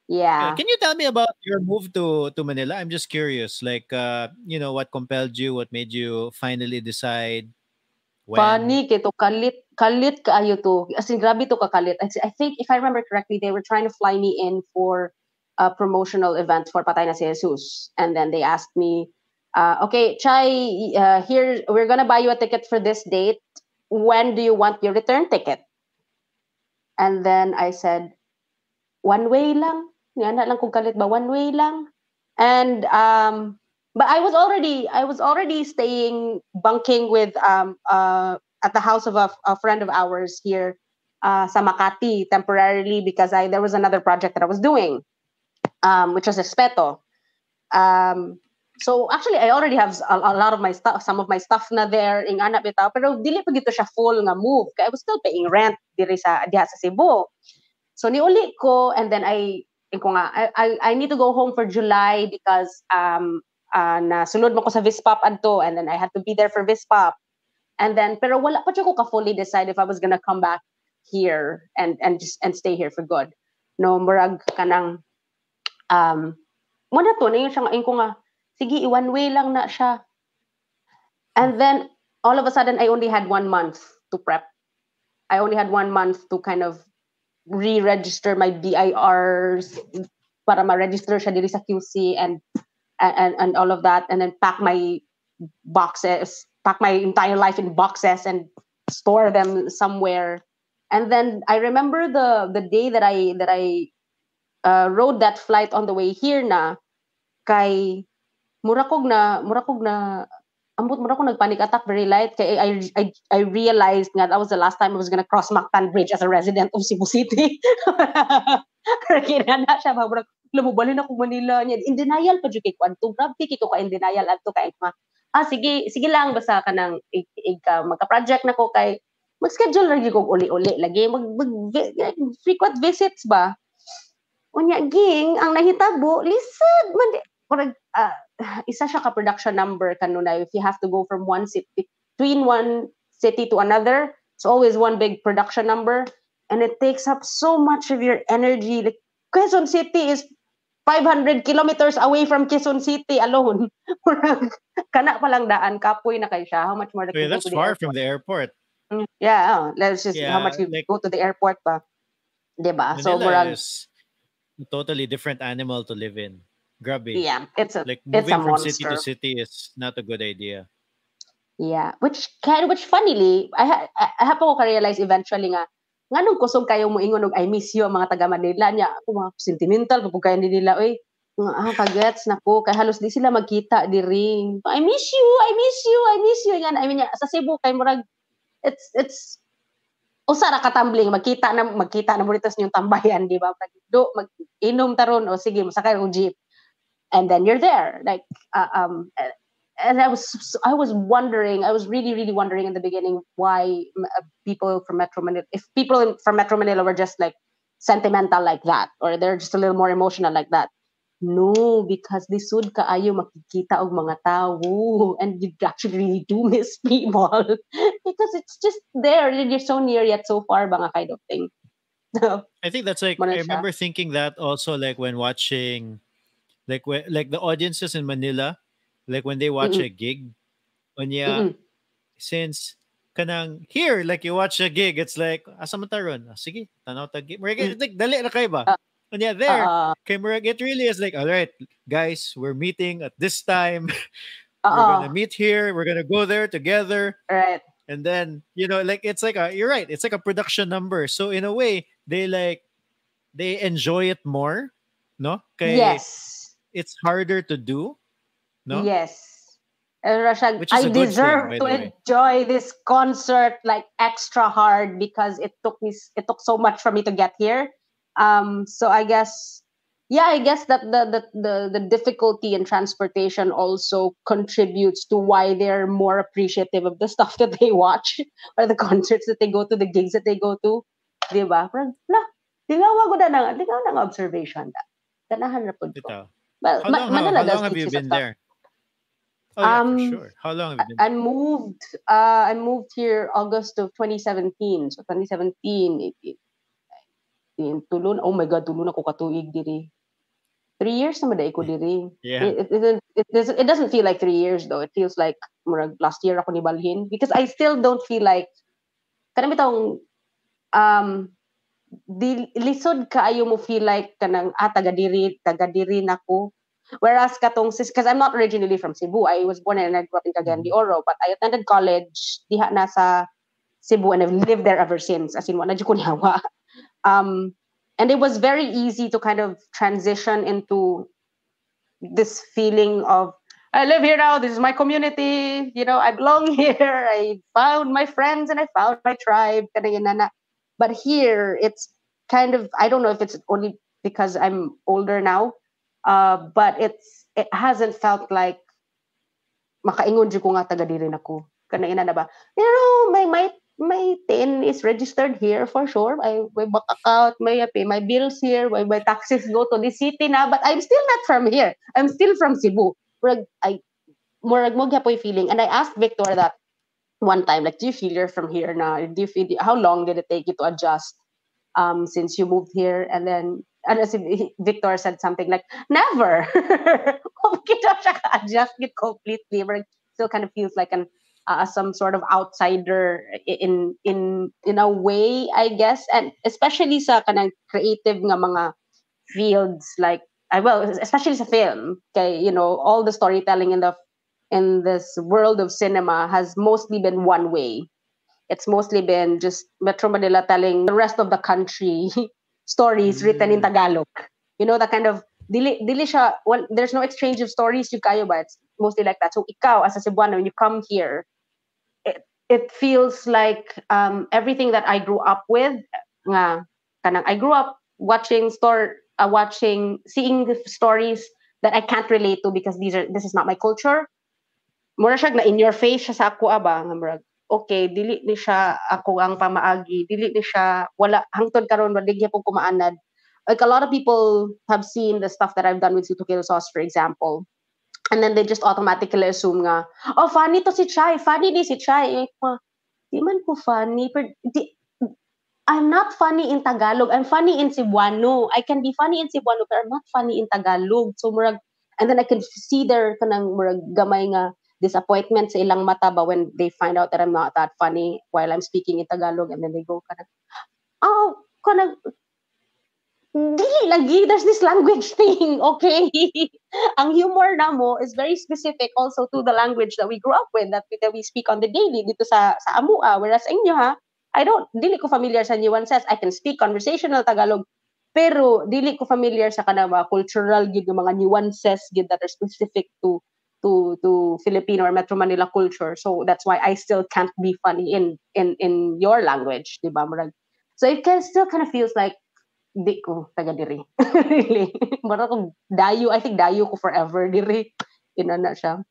Yeah. Can you tell me about your move to Manila? I'm just curious. Like, what compelled you? What made you finally decide? When? Funny kay to kalit kaayo to. As in grabe to kakalit. I think if I remember correctly, they were trying to fly me in for a promotional event for Patay na si Jesus. And then they asked me, okay, Chai, here we're gonna buy you a ticket for this date. When do you want your return ticket? And then I said, one way lang. Nga na lang kung kalit ba, one way lang. And but I was already staying bunking with at the house of a friend of ours here sa Makati temporarily because there was another project that I was doing, which was Espeto. Um, so actually I already have a lot of my stuff, some of my stuff na there in anak bitaw, pero dili pa gito siya full nga move. Kaya I was still paying rent diri sa diha sa Cebu. So niuli ko, and then I need to go home for July because nasunod mo ko sa Vispap adto, and then I had to be there for Vispap. And then pero wala pa siya ko ka fully decide if I was gonna come back here and stay here for good. No, murag kanang mo na to na yung siya ko nga sige one way lang na siya. And then all of a sudden I only had 1 month to prep. I only had 1 month to kind of re-register my BIRs para ma-register siya diri sa QC and all of that, and then pack my boxes, pack my entire life in boxes and store them somewhere. And then I remember the day that I rode that flight on the way here na kay murakog na ambot mo ako nagpanic attack very light kay I realized nga that was the last time I was gonna cross Mactan Bridge as a resident of Cebu City. Kaya na siya murag lumubalin ako Manila niya in denial pa jud kay kwanto grabe kay ko ka in denial adto kay sige lang basta kanang magka-project na ko kay mag-schedule lagi ko uli-uli lagi frequent visits ba unya ging ang nahitabo lisod man isa siya ka production number kanunay if you have to go from one city between one city to another. It's always one big production number, and it takes up so much of your energy. Like Quezon City is 500 kilometers away from Quezon City alone. Kana pa lang daan kapoy na kay siya. How much more to Wait, go that's to the far from airport? the airport. Yeah, let's just how Yeah, much you like go to the airport pa. Diba? So Manila murag is a totally different animal to live in. Grabby. yeah, Like it's a moving from city to monster. city is not a good idea. Yeah, which funnily, I have ako ka-realize eventually nga nganong kusog kayo mo ingon og I miss you ang mga taga Manila niya. Ako mga sentimental pag kay nila oy. Kagets nako kay halos di sila magkita diri. I miss you, I miss you, I miss you. Yan, I mean sa Cebu kay murag it's usa ra ka tumbling magkita na mo dito sa inyong tambayan, di ba? Mag-inom taron o sige masakay og jeep. And then you're there like and I was wondering, I was really, really wondering in the beginning why people from Metro Manila, if people from Metro Manila were just like sentimental like that, or they're just a little more emotional like that. No, because lisod kaayo makikita og mga tao, and you actually really do miss people because it's just there, and you're so near yet so far, mga kind of thing. So, I think that's like mo I siya. remember thinking that also like when watching like the audiences in Manila, like when they watch Mm-mm, a gig, when yeah, mm-mm, since kanang here like you watch a gig, it's like asa man taron? Sige, tanaw ta gig. mm, Murag like dali na kay ba? uh, And yeah, there, uh, kay murag it really is like all right, guys, we're meeting at this time. We're gonna uh, meet here. We're gonna go there together. right. And then like it's like a you're right. It's like a production number. So in a way, they enjoy it more. No, kay Yes. it's harder to do. No, Yes. And Rashad, which is I a good thing, deserve by to the way. enjoy this concert like extra hard because it took so much for me to get here. So I guess yeah, I guess that the difficulty in transportation also contributes to why they're more appreciative of the stuff that they watch or the concerts that they go to, the gigs that they go to. Diba? Parang, tingawa ko na observation da. Ganahan na pud ko. Ito. Well, How Manila does long have teach you you some been stuff. there? Oh yeah, for Um, sure. How long have you been I there? moved. I moved here August of 2017. So 2017, tulon, oh my God, tulon ako katuig diri. 3 years naman dai ko diri. Yeah. It doesn't feel like 3 years though. It feels like murag last year ako nibalhin because I still don't feel like kanang bitong um lisod kaayo mo feel like kanang taga diri nako. Whereas katong sis, because I'm not originally from Cebu. I was born and I grew up in Cagayan de Oro, but I attended college diha na sa Cebu and I've lived there ever since. As in, wala dyan ko niyawa. And it was very easy to kind of transition into this feeling of I live here now. This is my community. I belong here. I found my friends and I found my tribe. But here, it's kind of I don't know if it's only because I'm older now, but it hasn't felt like makaingon jud ko nga taga diri nako. Kanina na ba? My tin is registered here for sure. My bank account, I pay my bills here. My taxes go to the city na. But I'm still not from here. I'm still from Cebu. Murag mo gyapon feeling. And I asked Victor that one time, like, do you feel you're from here now? How long did it take you to adjust since you moved here? And then, and as Victor said something like, never. Kita siya ka-adjust it completely. But it still kind of feels like some sort of outsider in a way, I guess. And especially sa kanang creative nga mga fields like, well, especially sa film. Okay, all the storytelling in this world of cinema has mostly been one way. It's mostly been just Metro Manila telling the rest of the country stories written in Tagalog. The kind of dili siya, well, there's no exchange of stories you kayo ba. It's mostly like that. So ikaw as a Cebuano, when you come here, it feels like everything that I grew up with nga kanang I grew up seeing the stories that I can't relate to because this is not my culture. Mura siya na in your face siya sa ako aba nga murag okay, dili ni siya ako ang pamaagi, dili ni siya wala hangtod karon wala gyud ko kumaanad. Like a lot of people have seen the stuff that I've done with Sweet Potato Sauce, for example, and then they just automatically assume nga, oh, funny to si Chai, funny ni si Chai. Di man ko funny, pero I'm not funny in Tagalog. I'm funny in Cebuano. I can be funny in Cebuano, but I'm not funny in Tagalog. So murag, and then I can see their kanang murag gamay nga disappointment sa ilang mata ba when they find out that I'm not that funny while I'm speaking in Tagalog, and then they go kanang, oh, kanang dili lagi, there's this language thing, okay? Ang humor na mo is very specific also to the language that we grew up with, that we speak on the daily dito sa Amua. Whereas inyo ha, dili ko familiar sa nuances. I can speak conversational Tagalog, pero dili ko familiar sa kanang mga cultural gid ng mga nuances gid that are specific to Filipino or Metro Manila culture. So that's why I still can't be funny in your language, di ba? So it still kind of feels like di ko taga diri. Really. Mara ko dayo, I think dayo ko forever diri. Ina na siya.